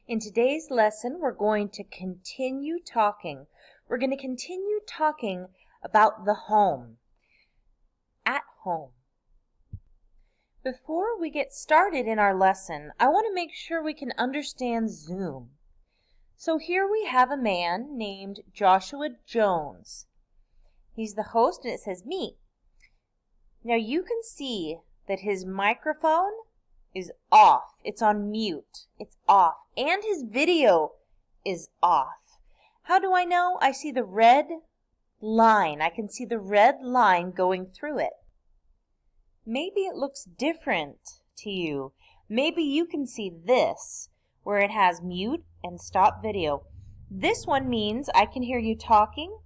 In today's lesson, we're going to continue talking. We're going to continue talking about the home. At home. Before we get started in our lesson, I want to make sure we can understand Zoom. So here we have a man named Joshua Jones. He's the host and it says me. Now you can see that his microphone is off. It's on mute. It's off. And his video is off. How do I know? I see the red line. I can see the red line going through it. Maybe it looks different to you. Maybe you can see this where it has mute and stop video. This one means I can hear you talking,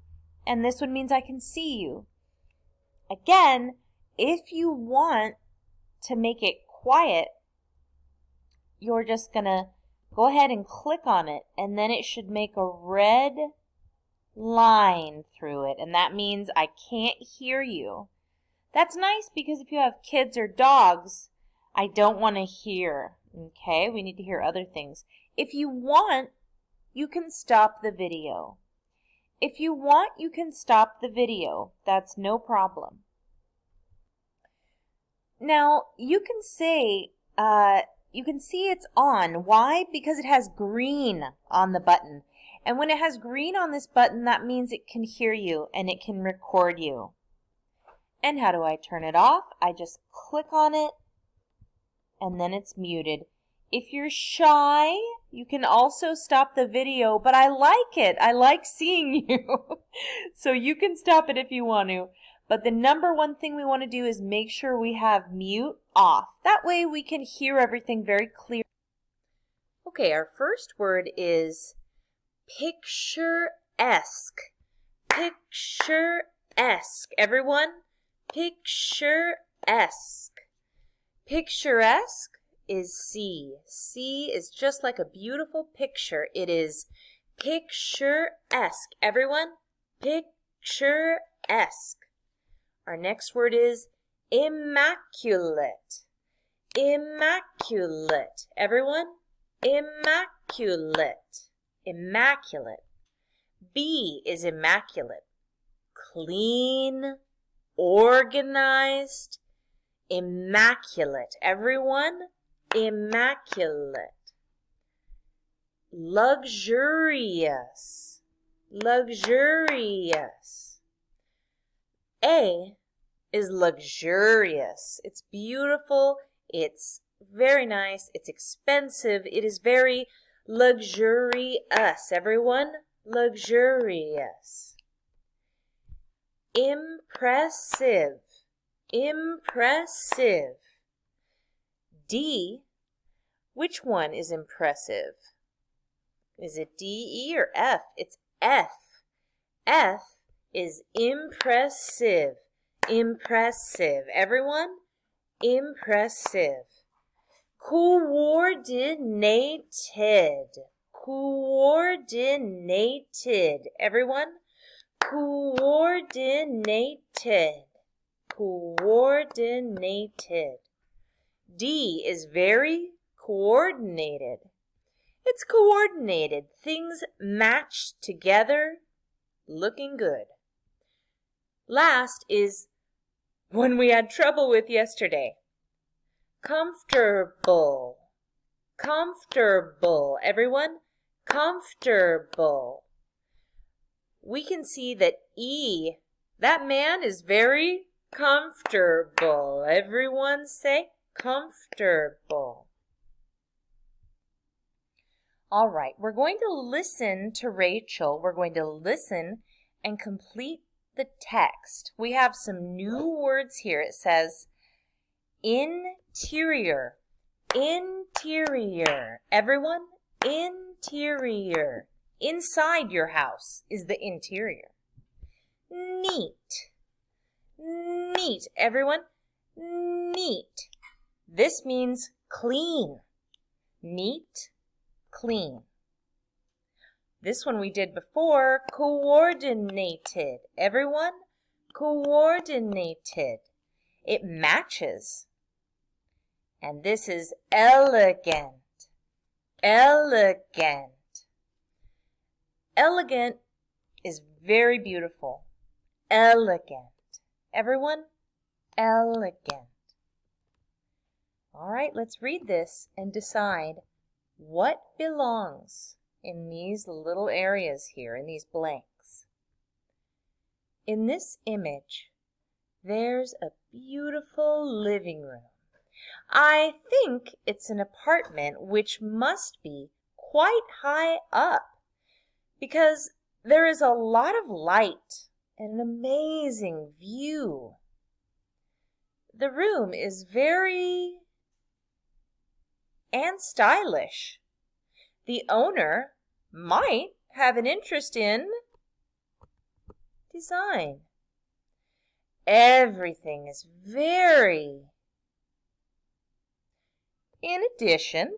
and this one means I can see you. Again, if you want to make it quiet, you're just going to go ahead and click on it, and then it should make a red line through it, and that means I can't hear you. That's nice because if you have kids or dogs, I don't want to hear. Okay, we need to hear other things. If you want, you can stop the video. If you want, you can stop the video. That's no problem. Now, you can see it's on. Why? Because it has green on the button. And when it has green on this button, that means it can hear you and it can record you. And how do I turn it off? I just click on it and then it's muted. If you're shy, you can also stop the video, but I like it. I like seeing you. So you can stop it if you want to. But the number one thing we want to do is make sure we have mute off. That way we can hear everything very clear. Okay, our first word is picturesque. Picturesque. Everyone, picturesque. Picturesque is see. See is just like a beautiful picture. It is picturesque. Everyone, picturesque. Our next word is immaculate. Immaculate. Everyone, immaculate. Immaculate. B is immaculate. Clean, organized, immaculate. Everyone, immaculate. Luxurious. Luxurious. A is luxurious. It's beautiful. It's very nice. It's expensive. It is very luxurious. Everyone, luxurious. Impressive. Impressive. D, which one is impressive? Is it D, E, or F? It's F. F is impressive. Impressive. Everyone, impressive. Coordinated. Coordinated. Everyone, coordinated. Coordinated. D is very coordinated. It's coordinated. Things matched together, looking good. Last is one we had trouble with yesterday. Comfortable. Comfortable. Everyone, comfortable. We can see that E, that man is very comfortable. Everyone say comfortable. All right, we're going to listen to Rachel. We're going to listen and complete the text. We have some new words here. It says interior. Interior. Everyone, interior. Inside your house is the interior. Neat. Neat. Everyone, neat. This means clean. Neat, clean. This one we did before, coordinated. Everyone, coordinated. It matches. And this is elegant. Elegant. Elegant is very beautiful. Elegant. Everyone, elegant. All right, let's read this and decide what belongs in these little areas here, in these blanks. In this image, there's a beautiful living room. I think it's an apartment which must be quite high up because there is a lot of light and an amazing view. The room is very and stylish. The owner might have an interest in design. Everything is very. In addition,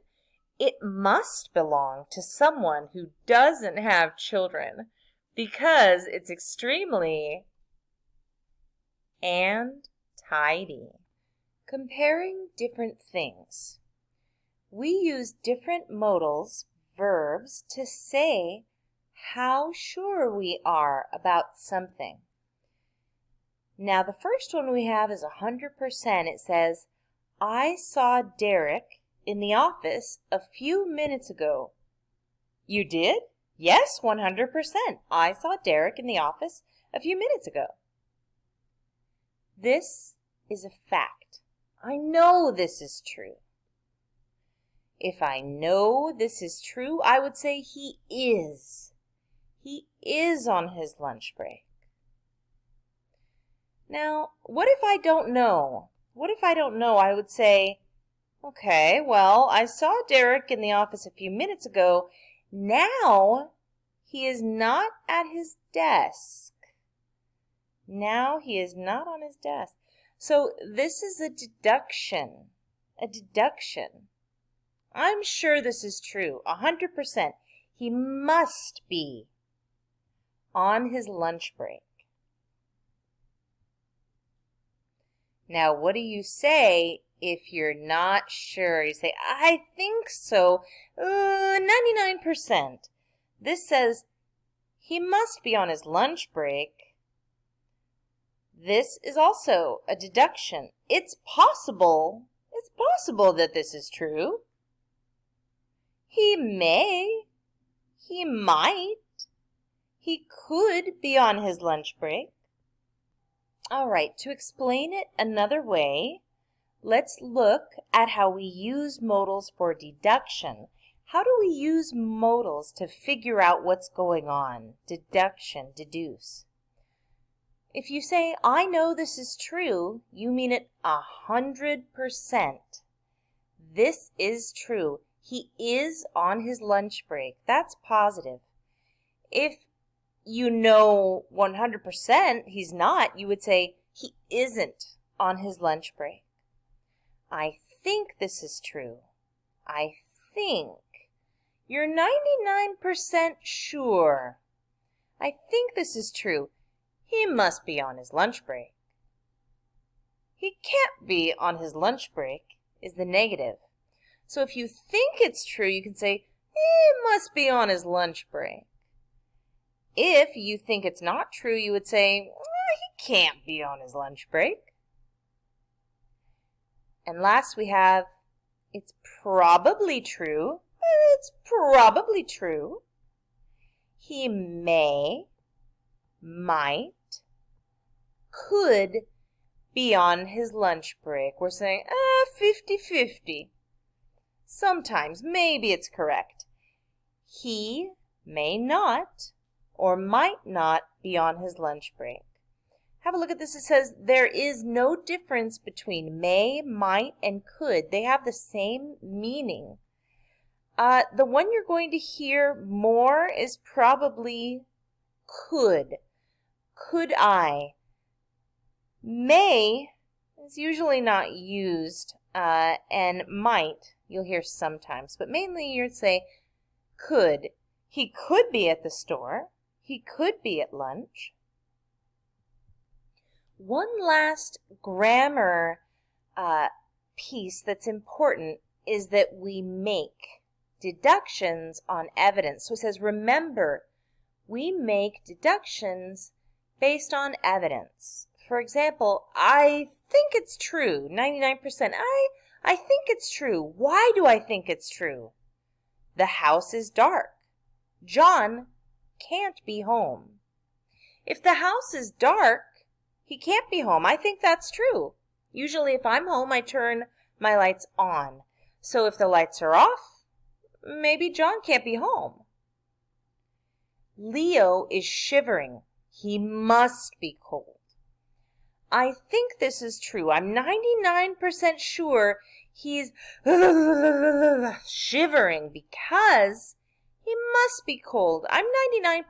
it must belong to someone who doesn't have children because it's extremely and tidy. Comparing different things. We use different modals, verbs, to say how sure we are about something. Now, the first one we have is 100%. It says, I saw Derek in the office a few minutes ago. You did? Yes, 100%. I saw Derek in the office a few minutes ago. This is a fact. I know this is true. If I know this is true, I would say he is. He is on his lunch break. Now, what if I don't know? What if I don't know? I would say, okay, well, I saw Derek in the office a few minutes ago. Now he is not at his desk. Now he is not on his desk. So this is a deduction. A deduction. I'm sure this is true, 100%. He must be on his lunch break. Now, what do you say if you're not sure? You say, I think so, 99%. This says he must be on his lunch break. This is also a deduction. It's possible that this is true. He may, he might, he could be on his lunch break. All right, to explain it another way, let's look at how we use modals for deduction. How do we use modals to figure out what's going on? Deduction, deduce. If you say, I know this is true, you mean it 100%. This is true. He is on his lunch break. That's positive. If you know 100% he's not, you would say he isn't on his lunch break. I think this is true. I think. You're 99% sure. I think this is true. He must be on his lunch break. He can't be on his lunch break is the negative. So if you think it's true, you can say, he must be on his lunch break. If you think it's not true, you would say, he can't be on his lunch break. And last we have, it's probably true. It's probably true. He may, might, could be on his lunch break. We're saying, 50-50. Sometimes, maybe it's correct. He may not or might not be on his lunch break. Have a look at this. It says there is no difference between may, might, and could. They have the same meaning. The one you're going to hear more is probably could. Could I? May is usually not used, and might you'll hear sometimes, but mainly you'd say could. He could be at the store. He could be at lunch. One last grammar piece that's important is that we make deductions on evidence. So it says, remember, we make deductions based on evidence. For example, I think it's true, 99%. I think it's true. Why do I think it's true? The house is dark. John can't be home. If the house is dark, he can't be home. I think that's true. Usually if I'm home, I turn my lights on. So if the lights are off, maybe John can't be home. Leo is shivering. He must be cold. I think this is true. I'm 99% sure he's shivering because he must be cold. I'm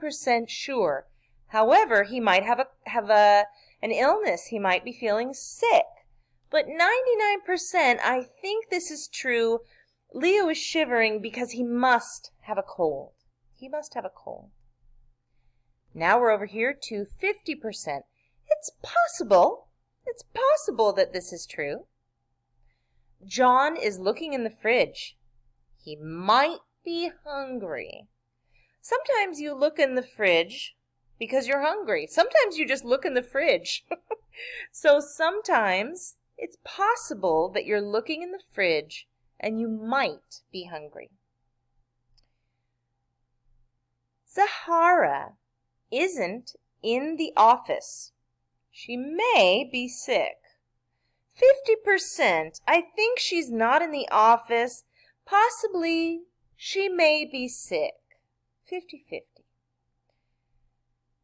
99% sure. However, he might have an illness. He might be feeling sick. But 99%, I think this is true. Leo is shivering because he must have a cold. He must have a cold. Now we're over here to 50%. It's possible that this is true. John is looking in the fridge. He might be hungry. Sometimes you look in the fridge because you're hungry. Sometimes you just look in the fridge. So sometimes it's possible that you're looking in the fridge and you might be hungry. Zahara isn't in the office. She may be sick. 50%, I think she's not in the office. Possibly she may be sick. 50-50.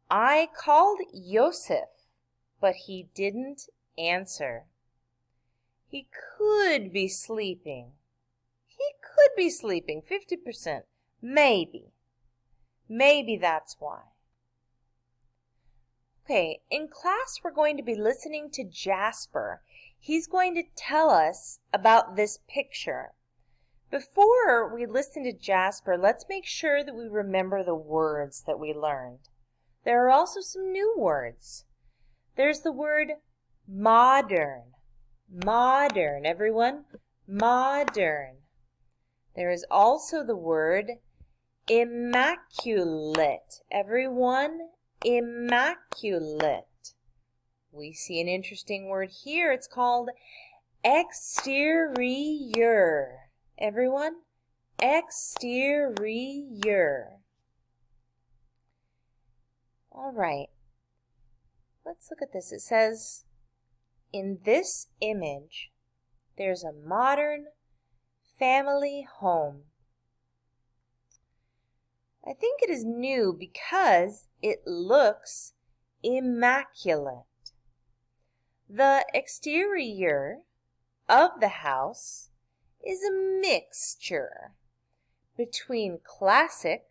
I called Yosef, but he didn't answer. He could be sleeping. He could be sleeping. 50%. Maybe. Maybe that's why. Okay, in class we're going to be listening to Jasper. He's going to tell us about this picture. Before we listen to Jasper, let's make sure that we remember the words that we learned. There are also some new words. There's the word modern. Modern, everyone. Modern. There is also the word immaculate. Everyone, immaculate. We see an interesting word here. It's called exterior. Everyone, exterior. All right. Let's look at this. It says, in this image, there's a modern family home. I think it is new because it looks immaculate. The exterior of the house is a mixture between classic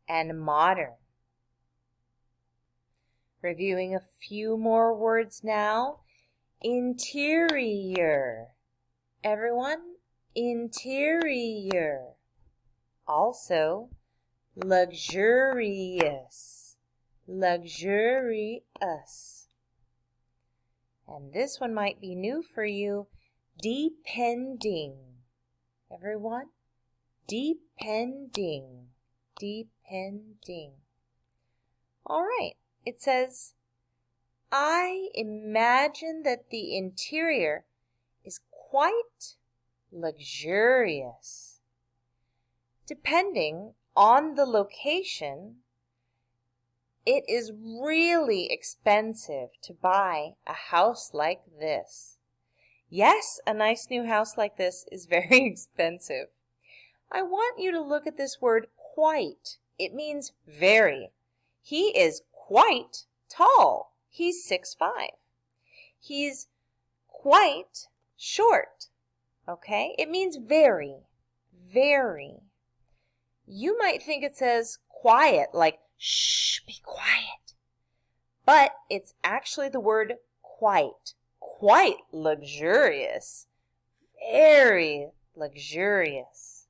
and modern. Reviewing a few more words now. Interior. Everyone, interior. Also, luxurious. Luxurious. And this one might be new for you. Depending. Everyone, depending. Depending. All right. It says, I imagine that the interior is quite luxurious. Depending on the location, it is really expensive to buy a house like this. Yes, a nice new house like this is very expensive. I want you to look at this word quite. It means very. He is quite tall. He's 6'5". He's quite short. Okay? It means very, very. You might think it says quiet, like shh, be quiet. But it's actually the word quite. Quite luxurious. Very luxurious.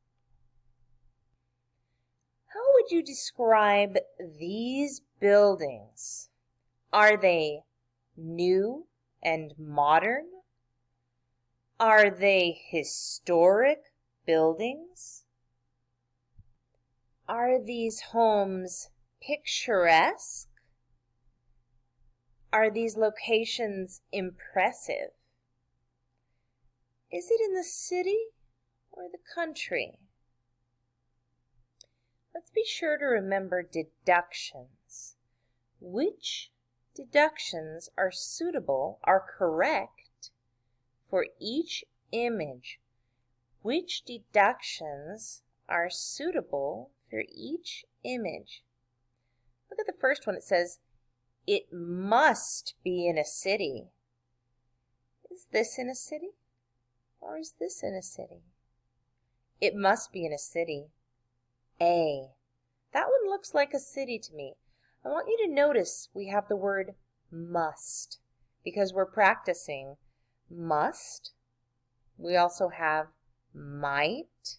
How would you describe these buildings? Are they new and modern? Are they historic buildings? Are these homes picturesque? Are these locations impressive? Is it in the city or the country? Let's be sure to remember deductions. Which deductions are suitable, are correct for each image? Which deductions are suitable for each image? Look at the first one. It says, it must be in a city. Is this in a city? Or is this in a city? It must be in a city. A. That one looks like a city to me. I want you to notice we have the word must because we're practicing must. We also have might.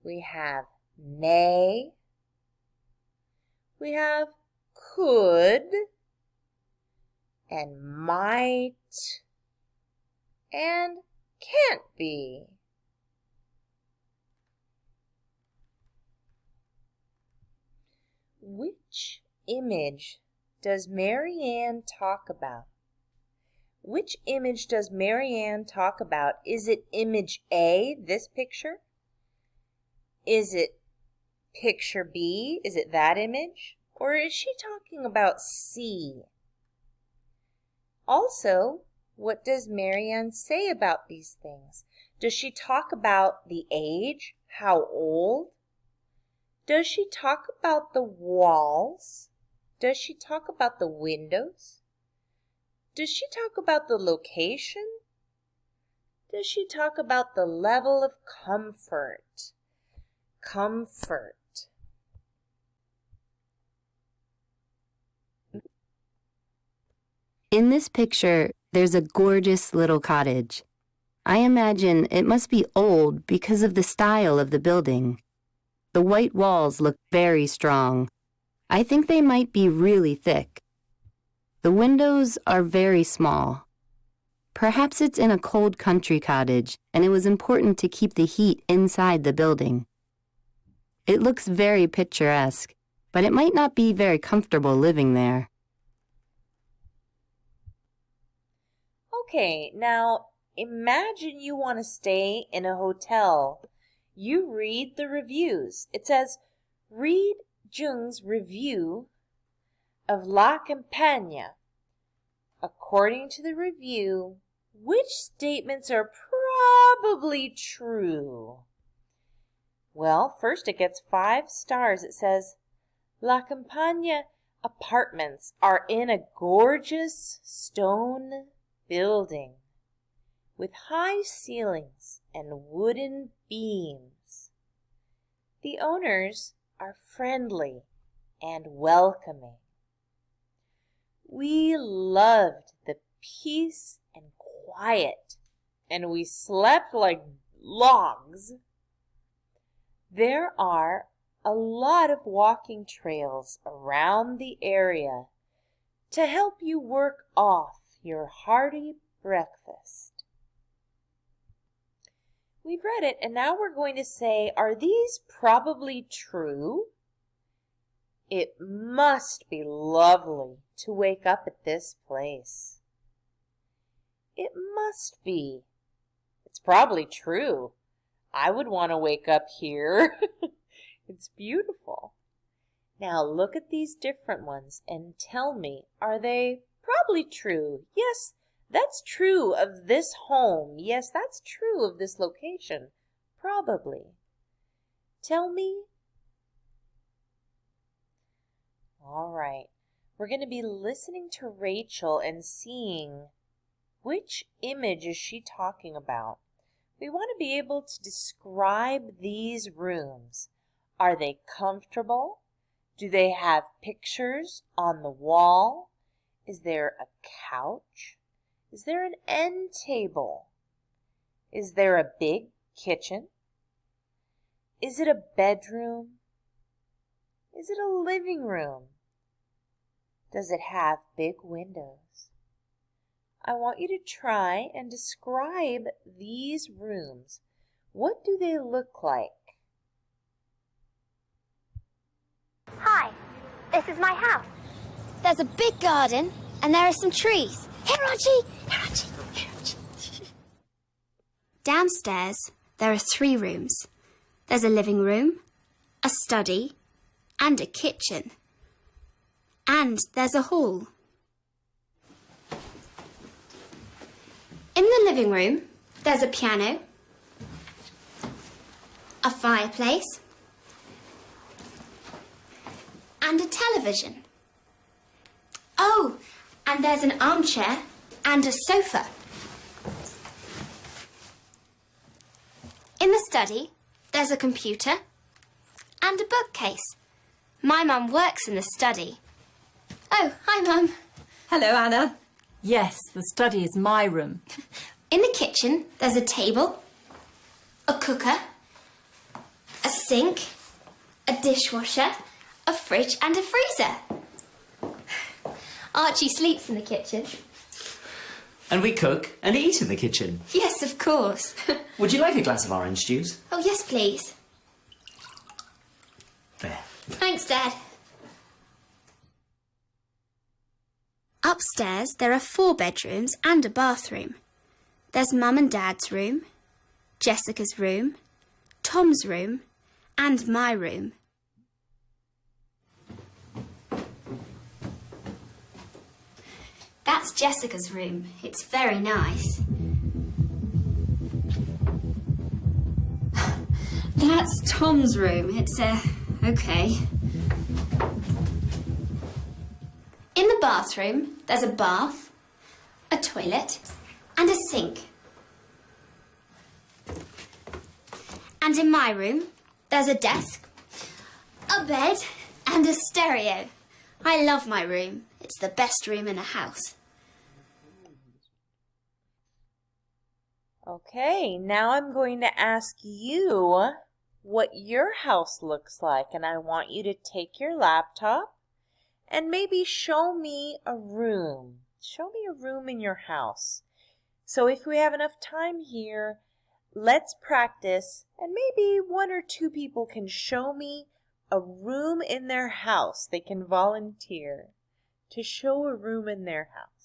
We have may. We have could and might and can't be. Which image does Marianne talk about? Which image does Marianne talk about? Is it image A, this picture? Is it picture B? Is it that image? Or is she talking about C? Also, what does Marianne say about these things? Does she talk about the age? How old? Does she talk about the walls? Does she talk about the windows? Does she talk about the location? Does she talk about the level of comfort? Comfort. In this picture, there's a gorgeous little cottage. I imagine it must be old because of the style of the building. The white walls look very strong. I think they might be really thick. The windows are very small. Perhaps it's in a cold country cottage, and it was important to keep the heat inside the building. It looks very picturesque, but it might not be very comfortable living there. Okay, now imagine you want to stay in a hotel. You read the reviews. It says, read Jung's review of La Campagna. According to the review, which statements are probably true? Well, first it gets 5 stars. It says, La Campagna apartments are in a gorgeous stone building with high ceilings and wooden beams. The owners are friendly and welcoming. We loved the peace and quiet, and we slept like logs. There are a lot of walking trails around the area to help you work off your hearty breakfast. We've read it, and now we're going to say, are these probably true? It must be lovely to wake up at this place. It must be. It's probably true. I would want to wake up here. It's beautiful. Now look at these different ones and tell me, are they probably true? Yes, that's true of this home. Yes, that's true of this location. Probably. Tell me. All right. We're going to be listening to Rachel and seeing which image is she talking about. We want to be able to describe these rooms. Are they comfortable? Do they have pictures on the wall? Is there a couch? Is there an end table? Is there a big kitchen? Is it a bedroom? Is it a living room? Does it have big windows? I want you to try and describe these rooms. What do they look like? This is my house. There's a big garden, and there are some trees. Here, Archie! Here, Archie! Here, Archie! Downstairs, there are 3 rooms. There's a living room, a study, and a kitchen. And there's a hall. In the living room, there's a piano, a fireplace, and a television. Oh, and there's an armchair and a sofa. In the study, there's a computer and a bookcase. My mum works in the study. Oh, hi, Mum. Hello, Anna. Yes, the study is my room. In the kitchen, there's a table, a cooker, a sink, a dishwasher, a fridge and a freezer. Archie sleeps in the kitchen. And we cook and eat in the kitchen. Yes, of course. Would you like a glass of orange juice? Oh, yes, please. There. Thanks, Dad. Upstairs, there are 4 bedrooms and a bathroom. There's Mum and Dad's room, Jessica's room, Tom's room, and my room. That's Jessica's room. It's very nice. That's Tom's room. It's, okay. In the bathroom, there's a bath, a toilet, and a sink. And in my room, there's a desk, a bed, and a stereo. I love my room. It's the best room in a house. Okay, now I'm going to ask you what your house looks like, and I want you to take your laptop and maybe show me a room. Show me a room in your house. So if we have enough time here, let's practice, and maybe 1 or 2 people can show me a room in their house. They can volunteer to show a room in their house.